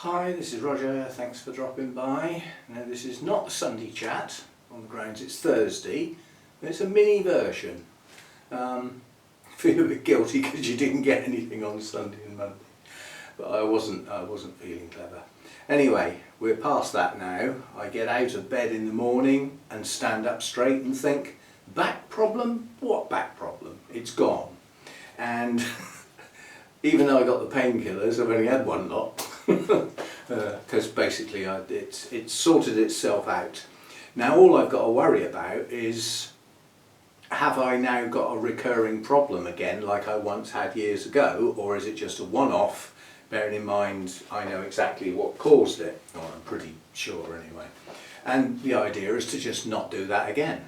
Hi, this is Roger, thanks for dropping by. Now this is not a Sunday chat, on the grounds it's Thursday, but it's a mini version. Feel a bit guilty because you didn't get anything on Sunday and Monday, but I wasn't feeling clever. Anyway, we're past that now. I get out of bed in the morning and stand up straight and think, back problem? What back problem? It's gone. And even though I got the painkillers, I've only had one lot. Because basically it's sorted itself out. Now all I've got to worry about is, have I now got a recurring problem again like I once had years ago, or is it just a one-off, bearing in mind I know exactly what caused it, or I'm pretty sure anyway. And the idea is to just not do that again.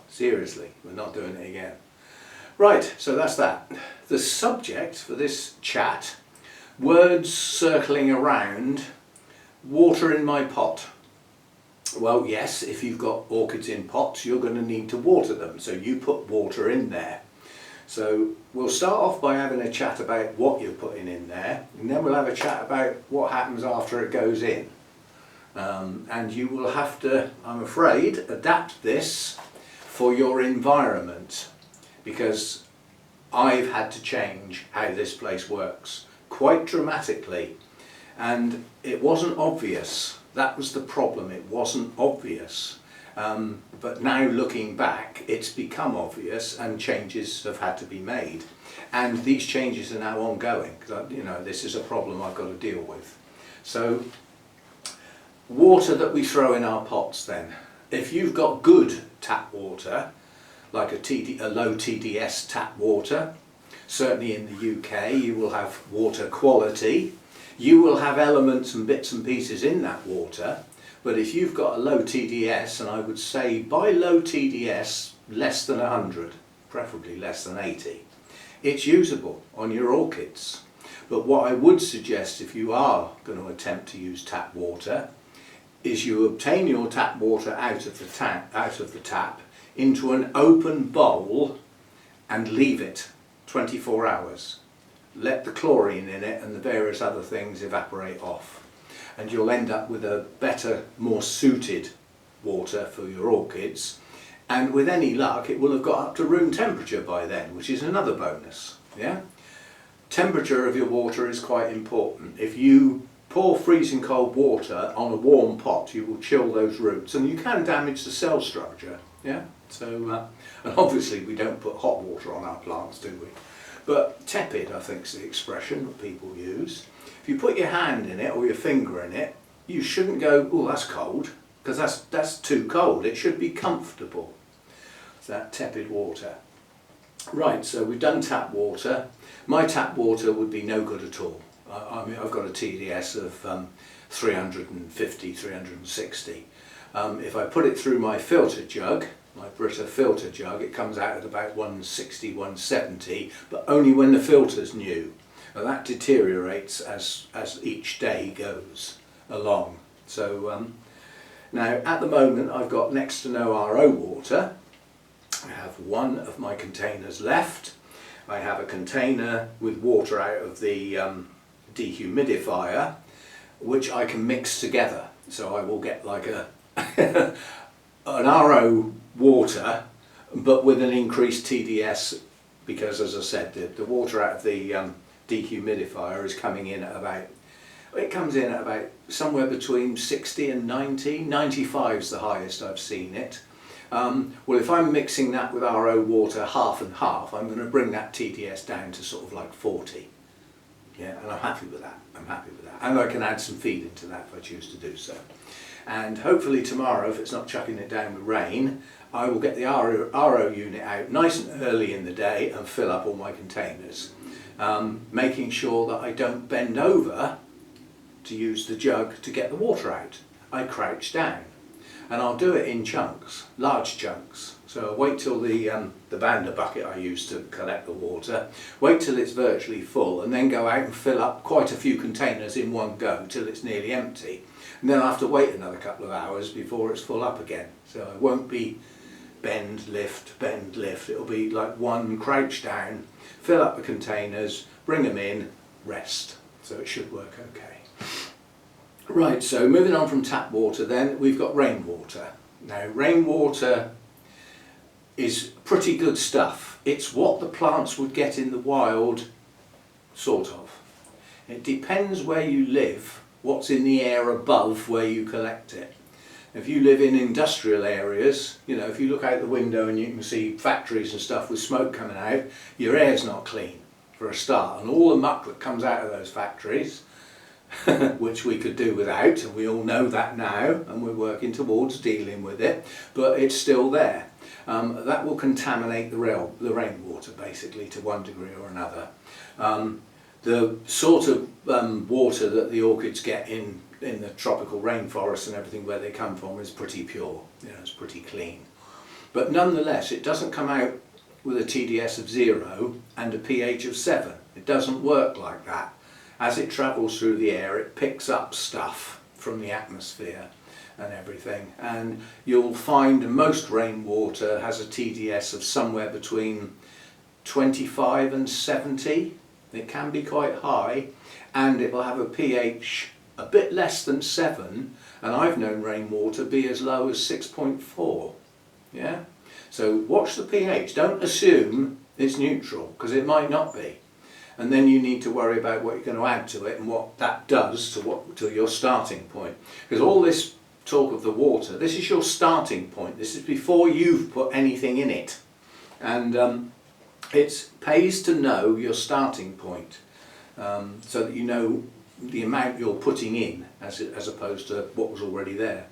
Seriously, we're not doing it again. Right, so that's that. The subject for this chat, words circling around, water in my pot. Well, yes, if you've got orchids in pots, you're going to need to water them, so you put water in there. So we'll start off by having a chat about what you're putting in there, and then we'll have a chat about what happens after it goes in. And you will have to, I'm afraid, adapt this for your environment, because I've had to change how this place works quite dramatically, and it wasn't obvious. That was the problem, it wasn't obvious. But now looking back, it's become obvious and changes have had to be made. And these changes are now ongoing, because this is a problem I've got to deal with. So, water that we throw in our pots then. If you've got good tap water, like a low TDS tap water, certainly in the UK you will have water quality. You will have elements and bits and pieces in that water, but if you've got a low TDS, and I would say by low TDS less than 100, preferably less than 80, it's usable on your orchids. But what I would suggest if you are going to attempt to use tap water is you obtain your tap water out of the tap into an open bowl and leave it 24 hours. Let the chlorine in it and the various other things evaporate off, and you'll end up with a better, more suited water for your orchids, and with any luck it will have got up to room temperature by then, which is another bonus. Yeah? Temperature of your water is quite important. If you pour freezing cold water on a warm pot, you will chill those roots and you can damage the cell structure. Yeah? So, and obviously we don't put hot water on our plants, do we? But tepid, I think, is the expression that people use. If you put your hand in it or your finger in it, you shouldn't go, oh, that's cold, because that's too cold. It should be comfortable. It's that tepid water. Right, so we've done tap water. My tap water would be no good at all. I mean, I've got a TDS of 350, 360. If I put it through my filter jug, my Brita filter jug, it comes out at about 160, 170, but only when the filter's new. Now that deteriorates as each day goes along. So now at the moment I've got next to no RO water. I have one of my containers left. I have a container with water out of the dehumidifier, which I can mix together. So I will get like an RO water, but with an increased TDS, because as I said, the water out of the dehumidifier is coming in at about, it comes in at about somewhere between 60 and 90, 95 is the highest I've seen it. Well, if I'm mixing that with RO water half and half, I'm going to bring that TDS down to sort of like 40. Yeah, and I'm happy with that. I'm happy with that. And I can add some feed into that if I choose to do so. And hopefully tomorrow, if it's not chucking it down with rain, I will get the RO unit out nice and early in the day and fill up all my containers. Making sure that I don't bend over to use the jug to get the water out. I crouch down. And I'll do it in chunks, large chunks. So I'll wait till the Banda bucket I use to collect the water, wait till it's virtually full, and then go out and fill up quite a few containers in one go till it's nearly empty. And then I'll have to wait another couple of hours before it's full up again. So it won't be bend, lift, it'll be like one crouch down, fill up the containers, bring them in, rest. So it should work okay. Right, so moving on from tap water then, we've got rainwater. Now rainwater is pretty good stuff. It's what the plants would get in the wild, sort of. It depends where you live, what's in the air above where you collect it. If you live in industrial areas, you know, if you look out the window and you can see factories and stuff with smoke coming out, your air's not clean for a start, and all the muck that comes out of those factories which we could do without, and we all know that now, and we're working towards dealing with it, but it's still there. That will contaminate the rainwater basically to one degree or another. The sort of water that the orchids get in the tropical rainforests and everything where they come from is pretty pure, you know, it's pretty clean. But nonetheless, it doesn't come out with a TDS of 0 and a pH of 7. It doesn't work like that. As it travels through the air, it picks up stuff from the atmosphere and everything, and you'll find most rainwater has a TDS of somewhere between 25 and 70. It can be quite high, and it will have a pH a bit less than 7, and I've known rainwater be as low as 6.4. Yeah? So watch the pH, don't assume it's neutral, because it might not be. And then you need to worry about what you're going to add to it and what that does to your starting point. Because all this talk of the water, this is your starting point. This is before you've put anything in it. And it pays to know your starting point, so that you know the amount you're putting in as opposed to what was already there.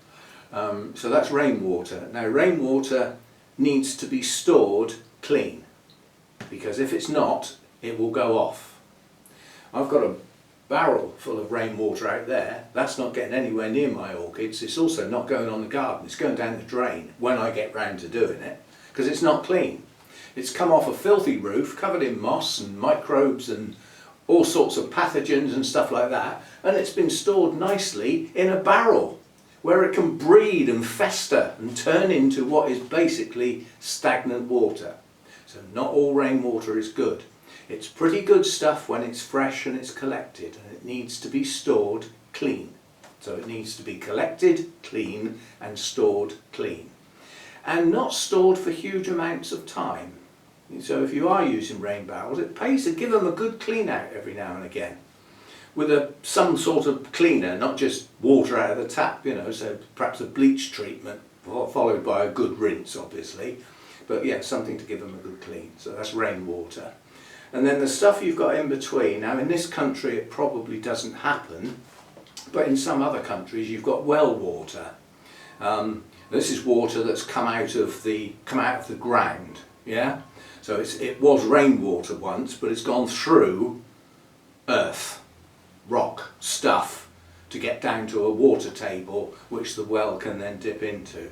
So that's rainwater. Now rainwater needs to be stored clean, because if it's not, it will go off. I've got a barrel full of rainwater out there. That's not getting anywhere near my orchids. It's also not going on the garden. It's going down the drain when I get round to doing it, because it's not clean. It's come off a filthy roof covered in moss and microbes and all sorts of pathogens and stuff like that, and it's been stored nicely in a barrel where it can breed and fester and turn into what is basically stagnant water. So not all rainwater is good. It's pretty good stuff when it's fresh and it's collected, and it needs to be stored clean. So it needs to be collected clean and stored clean, and not stored for huge amounts of time. So if you are using rain barrels, it pays to give them a good clean out every now and again with some sort of cleaner, not just water out of the tap, you know, so perhaps a bleach treatment followed by a good rinse obviously, but yeah, something to give them a good clean. So that's rainwater. And then the stuff you've got in between, now in this country it probably doesn't happen, but in some other countries you've got well water. This is water that's come out of the ground, yeah? So it was rainwater once, but it's gone through earth, rock, stuff, to get down to a water table which the well can then dip into.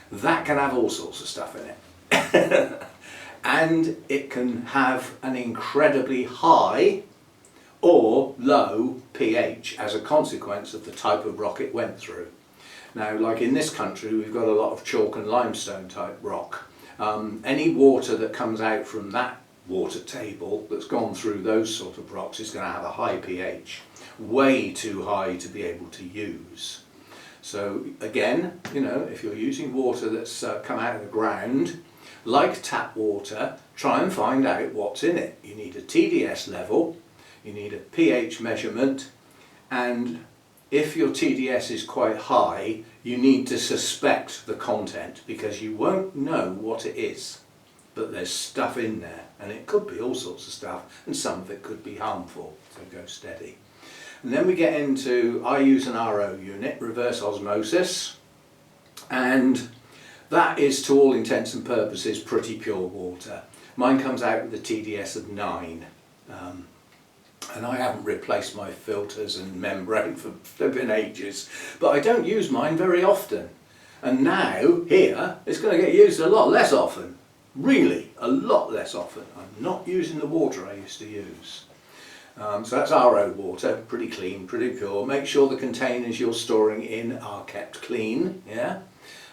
That can have all sorts of stuff in it. And it can have an incredibly high or low pH as a consequence of the type of rock it went through. Now, like in this country, we've got a lot of chalk and limestone type rock. Any water that comes out from that water table that's gone through those sort of rocks is going to have a high pH, way too high to be able to use. So again, you know, if you're using water that's come out of the ground, like tap water, try and find out what's in it. You need a TDS level, you need a pH measurement, and if your TDS is quite high, you need to suspect the content, because you won't know what it is. But there's stuff in there, and it could be all sorts of stuff, and some of it could be harmful, so go steady. And then we get into, I use an RO unit, reverse osmosis, and that is to all intents and purposes pretty pure water. Mine comes out with a TDS of 9. And I haven't replaced my filters and membrane for flipping ages, but I don't use mine very often. And now, here, it's going to get used a lot less often. Really, a lot less often. I'm not using the water I used to use. So that's RO water, pretty clean, pretty pure. Make sure the containers you're storing in are kept clean, yeah?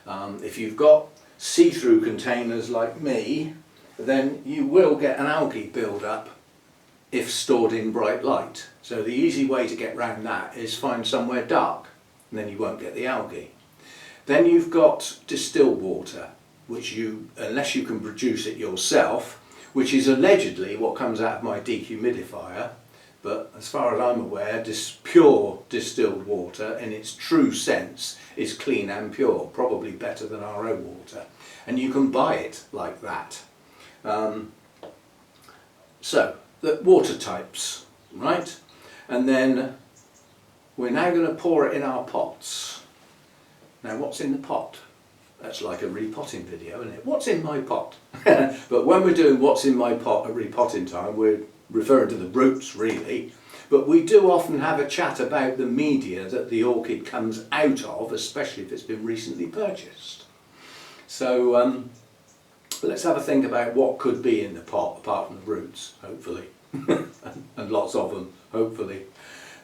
If you've got see-through containers like me, then you will get an algae build-up if stored in bright light. So the easy way to get around that is find somewhere dark and then you won't get the algae. Then you've got distilled water, which you, unless you can produce it yourself, which is allegedly what comes out of my dehumidifier, but as far as I'm aware, pure distilled water in its true sense is clean and pure, probably better than RO water, and you can buy it like that. So, the water types, right? And then we're now going to pour it in our pots. Now, what's in the pot? That's like a repotting video, isn't it? What's in my pot? But when we're doing what's in my pot at repotting time, we're referring to the roots really. But we do often have a chat about the media that the orchid comes out of, especially if it's been recently purchased. So let's have a think about what could be in the pot apart from the roots, hopefully. And lots of them, hopefully.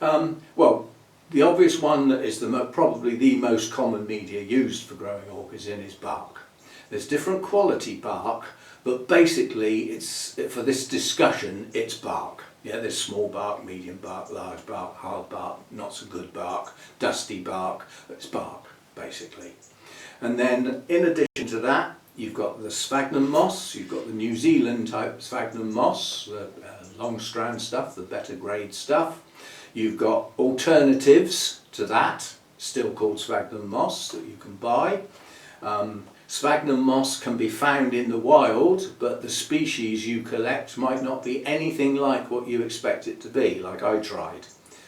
Well, the obvious one that is probably the most common media used for growing orchids in is bark. There's different quality bark, but basically it's, for this discussion, it's bark. Yeah, there's small bark, medium bark, large bark, hard bark, not so good bark, dusty bark. It's bark, basically. And then in addition to that, you've got the sphagnum moss, you've got the New Zealand type sphagnum moss, the long strand stuff, the better grade stuff. You've got alternatives to that, still called sphagnum moss, that you can buy. Sphagnum moss can be found in the wild, but the species you collect might not be anything like what you expect it to be, like I tried.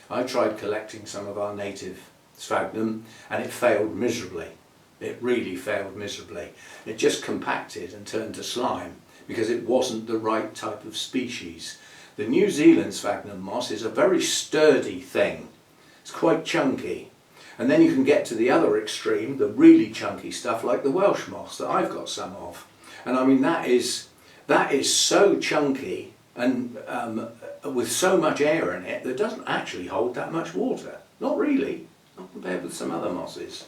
I tried collecting some of our native sphagnum and it failed miserably. It really failed miserably. It just compacted and turned to slime because it wasn't the right type of species. The New Zealand sphagnum moss is a very sturdy thing. It's quite chunky. And then you can get to the other extreme, the really chunky stuff like the Welsh moss that I've got some of. And I mean that is so chunky and with so much air in it that doesn't actually hold that much water. Not really, not compared with some other mosses.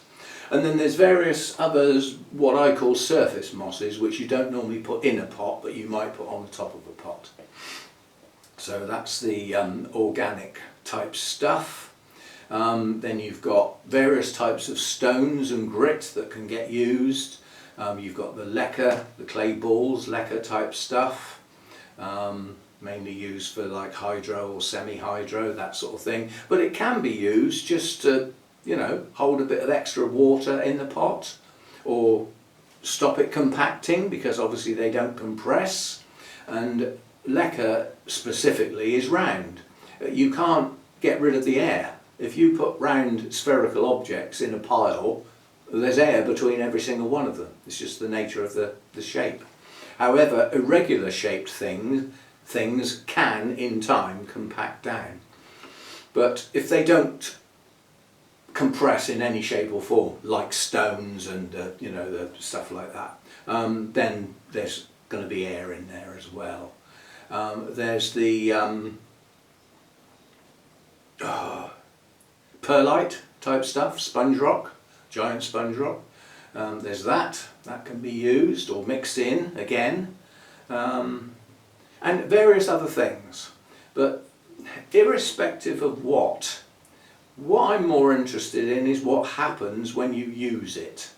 And then there's various others, what I call surface mosses, which you don't normally put in a pot, but you might put on the top of a pot. So that's the organic type stuff. Then you've got various types of stones and grit that can get used. You've got the leca, the clay balls, leca type stuff, mainly used for like hydro or semi-hydro, that sort of thing. But it can be used just to, you know, hold a bit of extra water in the pot or stop it compacting because obviously they don't compress. And leca specifically is round. You can't get rid of the air. If you put round spherical objects in a pile, there's air between every single one of them. It's just the nature of the shape. However, irregular shaped things can in time compact down. But if they don't compress in any shape or form, like stones and you know, the stuff like that, then there's going to be air in there as well. There's the perlite type stuff, sponge rock, giant sponge rock. There's that can be used or mixed in again, and various other things. But irrespective of what I'm more interested in is what happens when you use it.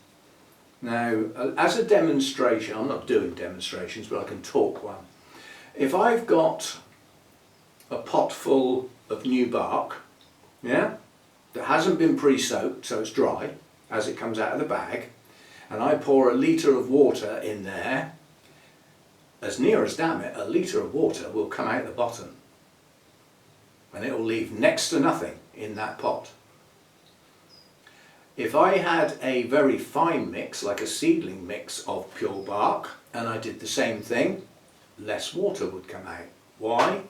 Now, as a demonstration, I'm not doing demonstrations, but I can talk one. If I've got a pot full of new bark, yeah, that hasn't been pre-soaked, so it's dry as it comes out of the bag, and I pour a litre of water in there, as near as damn it, a litre of water will come out the bottom. And it will leave next to nothing in that pot. If I had a very fine mix, like a seedling mix of pure bark, and I did the same thing, less water would come out. Why?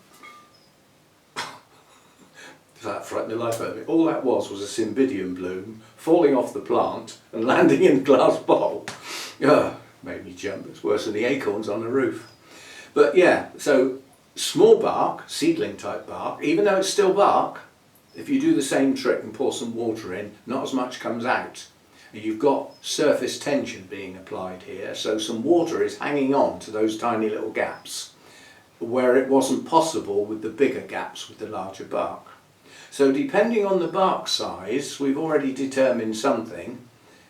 That frightened the life out of me. All that was a cymbidium bloom falling off the plant and landing in a glass bowl. Made me jump. It's worse than the acorns on the roof. But yeah, so small bark, seedling type bark, even though it's still bark, if you do the same trick and pour some water in, not as much comes out. And you've got surface tension being applied here, so some water is hanging on to those tiny little gaps where it wasn't possible with the bigger gaps with the larger bark. So depending on the bark size, we've already determined something.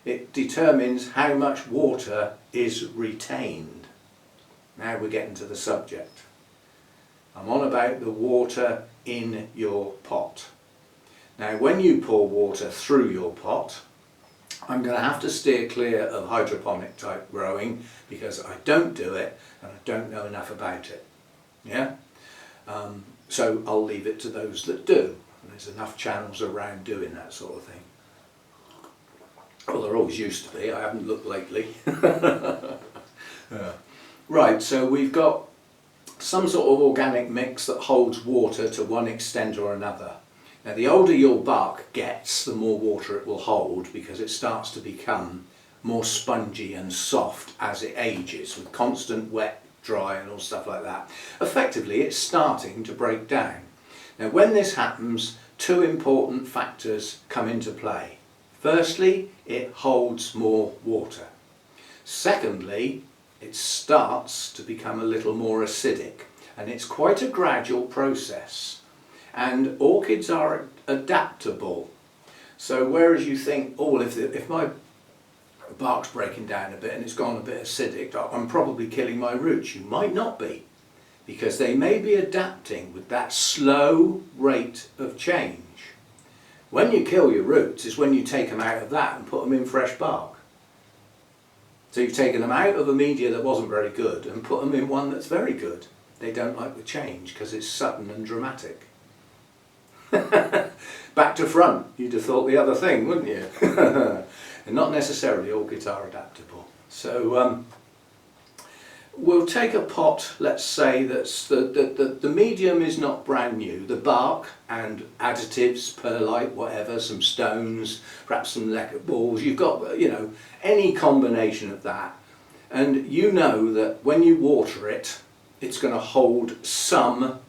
It determines how much water is retained. Now we're getting to the subject. I'm on about the water in your pot. Now when you pour water through your pot, I'm going to have to steer clear of hydroponic type growing because I don't do it and I don't know enough about it. Yeah? So I'll leave it to those that do. And there's enough channels around doing that sort of thing. Well, there always used to be, I haven't looked lately. Right, so we've got some sort of organic mix that holds water to one extent or another. Now the older your bark gets, the more water it will hold because it starts to become more spongy and soft as it ages with constant wet, dry and all stuff like that. Effectively it's starting to break down. Now when this happens, two important factors come into play. Firstly, it holds more water. Secondly, it starts to become a little more acidic, and it's quite a gradual process. And orchids are adaptable. So whereas you think, oh, if my bark's breaking down a bit and it's gone a bit acidic, I'm probably killing my roots. You might not be, because they may be adapting with that slow rate of change. When you kill your roots is when you take them out of that and put them in fresh bark. So you've taken them out of a media that wasn't very good and put them in one that's very good. They don't like the change because it's sudden and dramatic. Back to front, you'd have thought the other thing, wouldn't you? And not necessarily, orchids are adaptable. So we'll take a pot, let's say, that's the medium is not brand new. The bark and additives, perlite, whatever, some stones, perhaps some lacquer balls. You've got, you know, any combination of that. And you know that when you water it, it's going to hold some,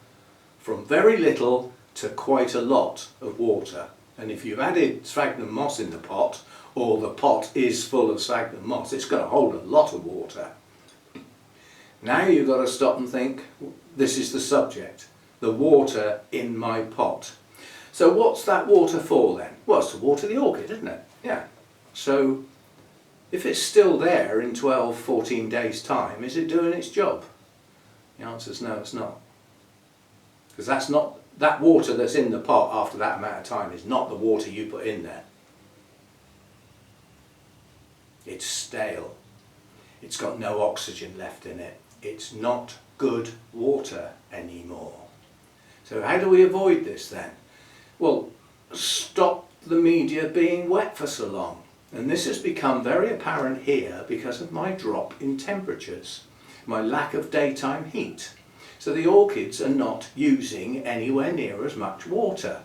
from very little to quite a lot of water. And if you've added sphagnum moss in the pot, or the pot is full of sphagnum moss, it's going to hold a lot of water. Now you've got to stop and think, this is the subject, the water in my pot. So what's that water for then? Well, it's to water the orchid, isn't it? Yeah. So if it's still there in 12, 14 days time, is it doing its job? The answer is no, it's not. Because that's not, that water that's in the pot after that amount of time is not the water you put in there. It's stale. It's got no oxygen left in it. It's not good water anymore. So how do we avoid this then? Well, stop the media being wet for so long. And this has become very apparent here because of my drop in temperatures, my lack of daytime heat. So the orchids are not using anywhere near as much water.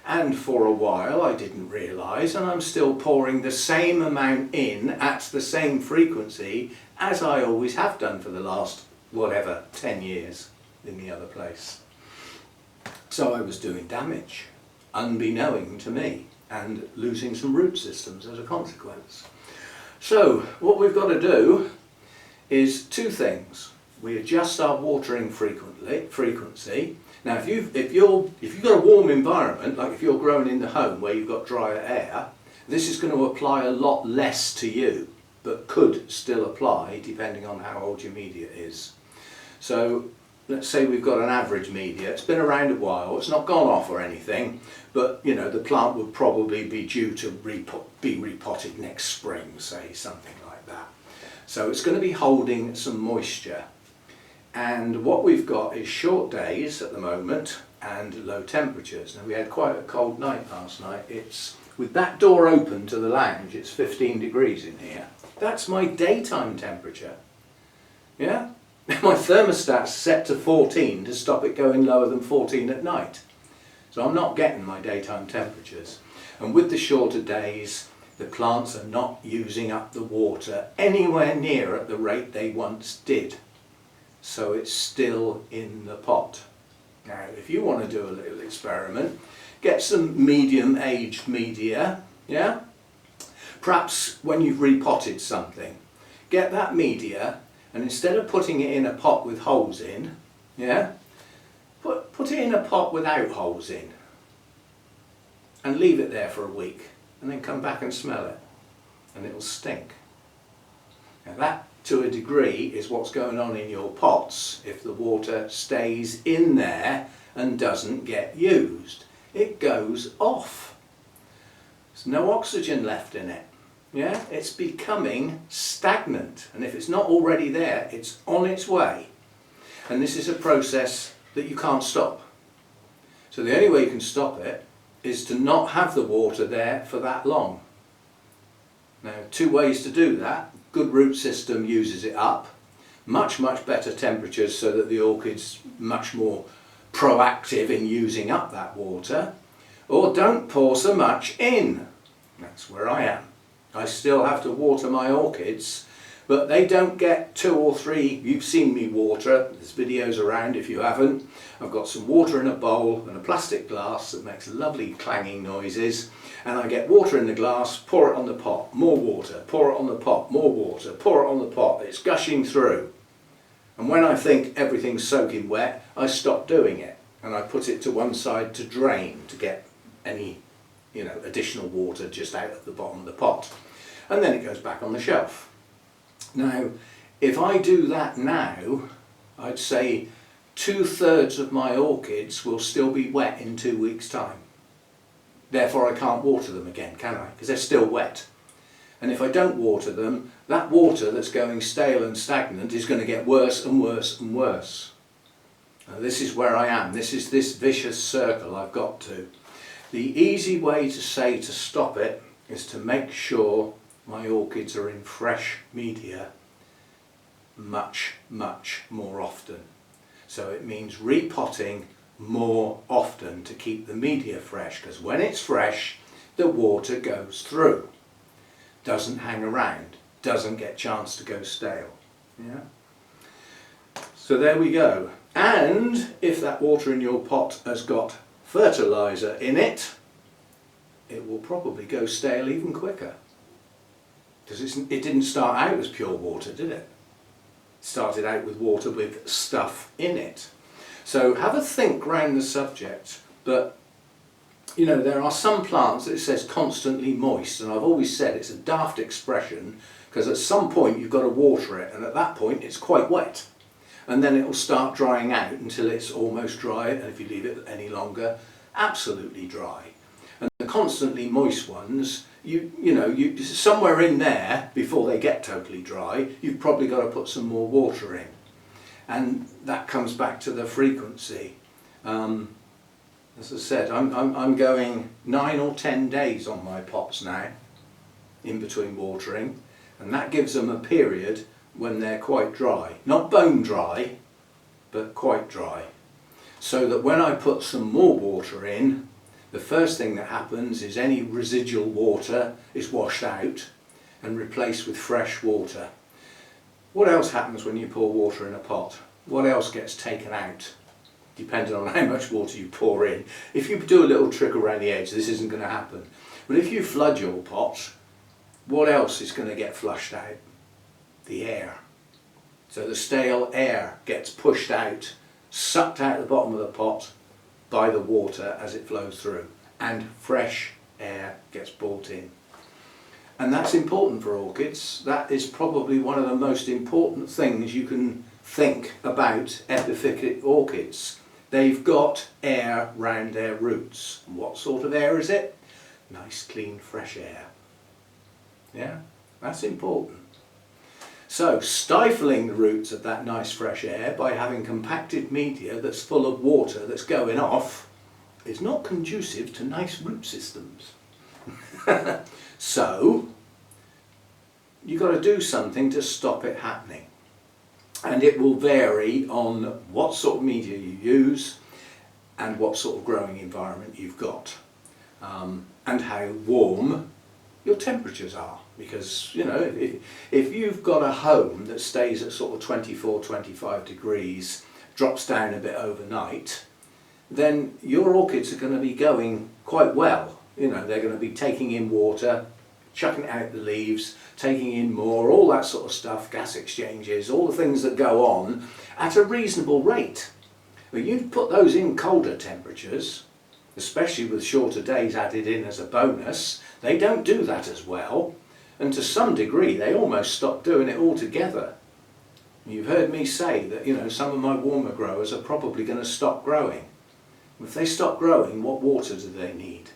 And for a while I didn't realise, and I'm still pouring the same amount in at the same frequency as I always have done for the last, whatever, 10 years in the other place. So I was doing damage, unbeknown to me, and losing some root systems as a consequence. So what we've got to do is two things. We adjust our watering frequency. Now if you've got a warm environment, like if you're growing in the home where you've got drier air, this is going to apply a lot less to you, but could still apply depending on how old your media is. So let's say we've got an average media, it's been around a while, it's not gone off or anything, but you know the plant would probably be due to be repotted next spring, say, something like that. So it's going to be holding some moisture. And what we've got is short days at the moment and low temperatures. Now we had quite a cold night last night. It's, with that door open to the lounge, it's 15 degrees in here. That's my daytime temperature. Yeah? My thermostat's set to 14 to stop it going lower than 14 at night. So I'm not getting my daytime temperatures. And with the shorter days, the plants are not using up the water anywhere near at the rate they once did. So it's still in the pot. Now if you want to do a little experiment, get some medium aged media, yeah? Perhaps when you've repotted something, get that media and instead of putting it in a pot with holes in, yeah, put it in a pot without holes in. and leave it there for a week and then come back and smell it and it'll stink. Now that to a degree is what's going on in your pots if the water stays in there and doesn't get used. It goes off. There's no oxygen left in it. Yeah, it's becoming stagnant, and if it's not already there, it's on its way. And this is a process that you can't stop. So the only way you can stop it is to not have the water there for that long. Now, two ways to do that. Good root system uses it up. Much better temperatures so that the orchid's much more proactive in using up that water. Or don't pour so much in. That's where I am. I still have to water my orchids, but they don't get 2 or 3. You've seen me water. There's videos around if you haven't. I've got some water in a bowl and a plastic glass that makes lovely clanging noises, and I get water in the glass, pour it on the pot, more water, pour it on the pot, more water, pour it on the pot. It's gushing through. And when I think everything's soaking wet, I stop doing it and I put it to one side to drain to get any additional water just out of the bottom of the pot, and then it goes back on the shelf. Now, if I do that now, I'd say 2/3 of my orchids will still be wet in 2 weeks' time. Therefore I can't water them again, can I? Because they're still wet. And if I don't water them, that water that's going stale and stagnant is going to get worse and worse and worse. Now, this is where I am. This is this vicious circle I've got to. The easy way to say to stop it is to make sure my orchids are in fresh media much more often. So it means repotting more often to keep the media fresh, because when it's fresh the water goes through, doesn't hang around, doesn't get a chance to go stale. Yeah? So there we go. And if that water in your pot has got fertiliser in it, it will probably go stale even quicker, because it didn't start out as pure water, did it? It started out with water with stuff in it. So have a think round the subject. But there are some plants that it says constantly moist, and I've always said it's a daft expression, because at some point you've got to water it, and at that point it's quite wet. And then it will start drying out until it's almost dry, and if you leave it any longer, absolutely dry. And the constantly moist ones, you somewhere in there before they get totally dry, you've probably got to put some more water in, and that comes back to the frequency. As I said, I'm going 9 or 10 days on my pots now, in between watering, and that gives them a period when they're quite dry. Not bone dry, but quite dry. So that when I put some more water in, the first thing that happens is any residual water is washed out and replaced with fresh water. What else happens when you pour water in a pot? What else gets taken out? Depending on how much water you pour in. If you do a little trick around the edge, this isn't going to happen. But if you flood your pot, what else is going to get flushed out? The air. So the stale air gets pushed out, sucked out the bottom of the pot by the water as it flows through, and fresh air gets brought in. And that's important for orchids. That is probably one of the most important things you can think about epiphytic orchids. They've got air round their roots. And what sort of air is it? Nice, clean, fresh air. Yeah, that's important. So stifling the roots of that nice fresh air by having compacted media that's full of water that's going off is not conducive to nice root systems. So you've got to do something to stop it happening. And it will vary on what sort of media you use and what sort of growing environment you've got, and how warm your temperatures are. Because if you've got a home that stays at sort of 24-25 degrees, drops down a bit overnight, then your orchids are going to be going quite well. They're going to be taking in water, chucking out the leaves, taking in more, all that sort of stuff, gas exchanges, all the things that go on at a reasonable rate. But you put those in colder temperatures, especially with shorter days added in as a bonus, they don't do that as well, and to some degree they almost stop doing it altogether. You've heard me say that, you know, some of my warmer growers are probably going to stop growing. If they stop growing, what water do they need?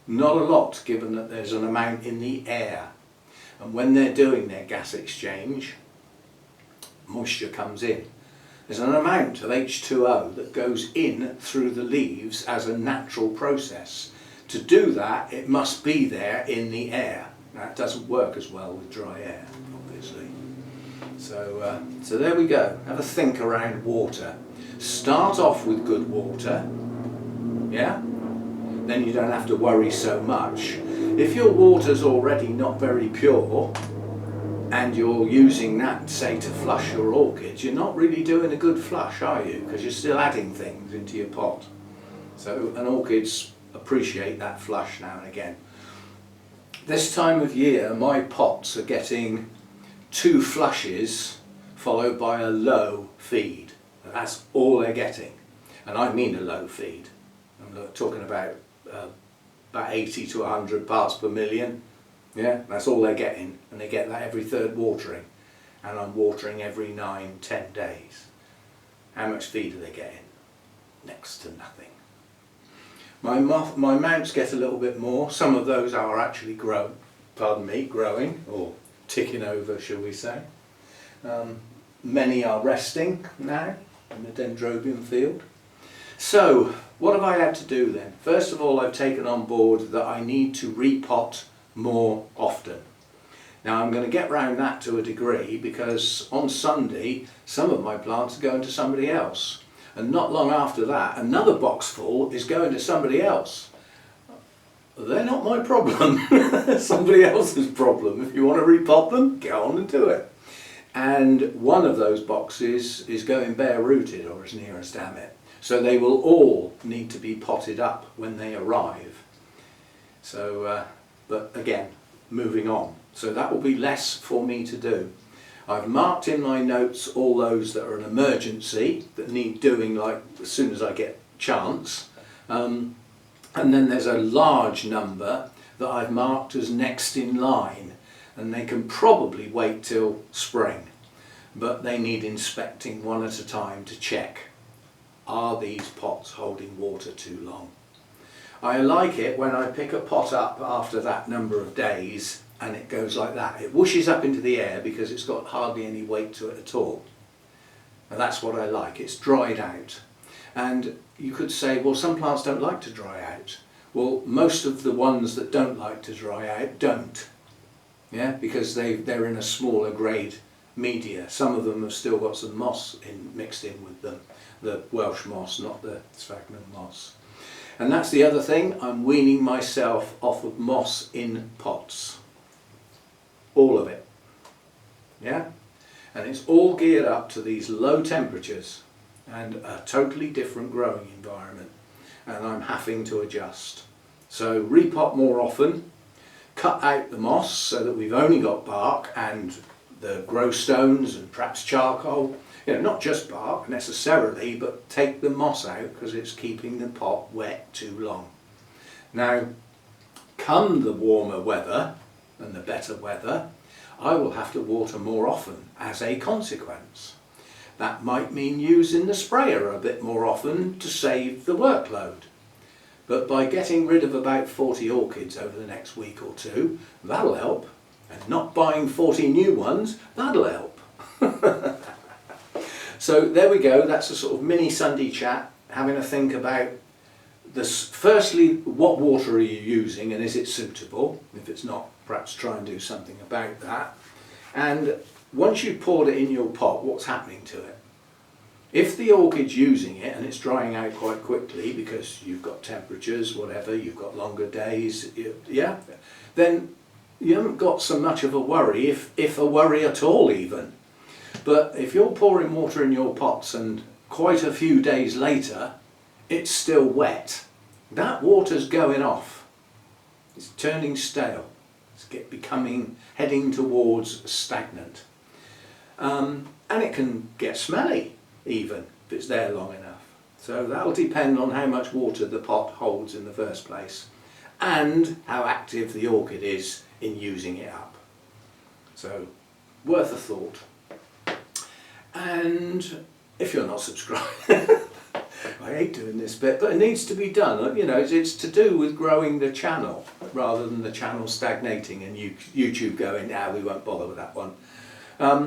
Not a lot, given that there's an amount in the air. And when they're doing their gas exchange, moisture comes in. There's an amount of H2O that goes in through the leaves as a natural process. To do that, it must be there in the air. Now, it doesn't work as well with dry air, obviously. So there we go. Have a think around water. Start off with good water, yeah? Then you don't have to worry so much. If your water's already not very pure and you're using that, say, to flush your orchids, you're not really doing a good flush, are you? Because you're still adding things into your pot. So, and orchids appreciate that flush now and again. This time of year, my pots are getting 2 flushes followed by a low feed. That's all they're getting. And I mean a low feed. I'm talking about 80 to 100 parts per million. Yeah, that's all they're getting. And they get that every 3rd watering. And I'm watering every 9-10 days. How much feed are they getting? Next to nothing. My mounts get a little bit more. Some of those are actually growing, or ticking over, shall we say. Many are resting now in the dendrobium field. So, what have I had to do then? First of all, I've taken on board that I need to repot more often. Now, I'm going to get round that to a degree because on Sunday, some of my plants are going to somebody else. And not long after that, another box full is going to somebody else. They're not my problem. Somebody else's problem. If you want to repot them, get on and do it. And one of those boxes is going bare rooted, or as near as damn it. So they will all need to be potted up when they arrive. So, but again, moving on. So that will be less for me to do. I've marked in my notes all those that are an emergency, that need doing like as soon as I get chance. And then there's a large number that I've marked as next in line, and they can probably wait till spring, but they need inspecting one at a time to check, are these pots holding water too long? I like it when I pick a pot up after that number of days and it goes like that. It whooshes up into the air because it's got hardly any weight to it at all. And that's what I like. It's dried out. And you could say, well, some plants don't like to dry out. Well, most of the ones that don't like to dry out don't. Yeah, because they're in a smaller grade media. Some of them have still got some moss mixed in with them. The Welsh moss, not the Stagnant moss. And that's the other thing. I'm weaning myself off of moss in pots. All of it. Yeah? And it's all geared up to these low temperatures and a totally different growing environment. And I'm having to adjust. So repot more often, cut out the moss so that we've only got bark and the grow stones and perhaps charcoal. You know, not just bark necessarily, but take the moss out because it's keeping the pot wet too long. Now, come the warmer weather and the better weather, I will have to water more often as a consequence. That might mean using the sprayer a bit more often to save the workload. But by getting rid of about 40 orchids over the next week or two, that'll help. And not buying 40 new ones, that'll help. So there we go, that's a sort of mini Sunday chat, having a think about this. Firstly, what water are you using and is it suitable? If it's not, perhaps try and do something about that. And once you've poured it in your pot, what's happening to it? If the orchid's using it and it's drying out quite quickly because you've got temperatures, whatever, you've got longer days, yeah, then you haven't got so much of a worry, if a worry at all even. But if you're pouring water in your pots and quite a few days later it's still wet, that water's going off. It's turning stale. It's heading towards stagnant. And it can get smelly even if it's there long enough. So that'll depend on how much water the pot holds in the first place and how active the orchid is in using it up. So worth a thought. And if you're not subscribed, I hate doing this bit, but it needs to be done. You know, it's to do with growing the channel rather than the channel stagnating and YouTube going, we won't bother with that one.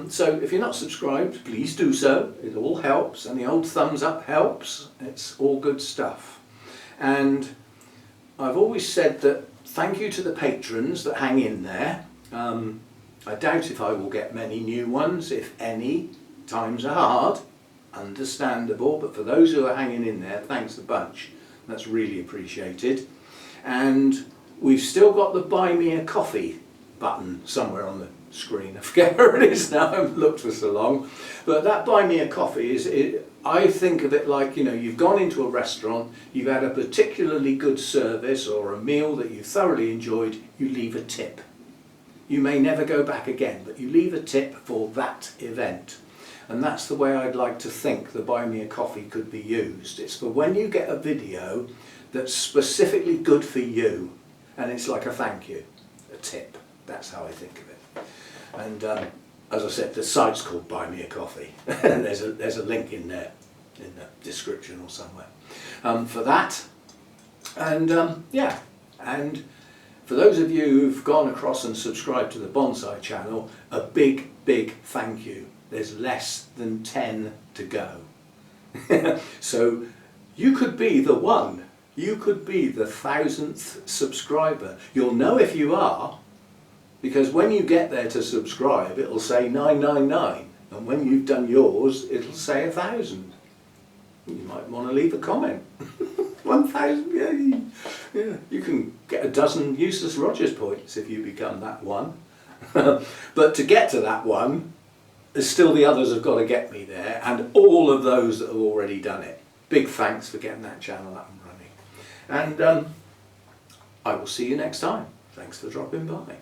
So if you're not subscribed, please do so. It all helps, and the old thumbs up helps. It's all good stuff. And I've always said that thank you to the patrons that hang in there. I doubt if I will get many new ones, if any. Times are hard, understandable, but for those who are hanging in there, thanks a bunch. That's really appreciated. And we've still got the buy me a coffee button somewhere on the screen. I forget where it is now, I haven't looked for so long. But that buy me a coffee I think of it like, you know, you've gone into a restaurant, you've had a particularly good service or a meal that you thoroughly enjoyed, you leave a tip. You may never go back again, but you leave a tip for that event. And that's the way I'd like to think the Buy Me a Coffee could be used. It's for when you get a video that's specifically good for you, and it's like a thank you, a tip. That's how I think of it. And as I said, the site's called Buy Me a Coffee. And there's a link in there, in the description or somewhere, for that. And yeah, and for those of you who've gone across and subscribed to the Bonsai channel, a big, big thank you. There's less than 10 to go. So you could be the one. You could be the 1000th subscriber. You'll know if you are, because when you get there to subscribe, it'll say 999. And when you've done yours, it'll say 1000. You might want to leave a comment. 1000, yeah. You can get a dozen useless Rogers points if you become that one. But to get to that one, there's still the others have got to get me there, and all of those that have already done it. Big thanks for getting that channel up and running. And I will see you next time. Thanks for dropping by.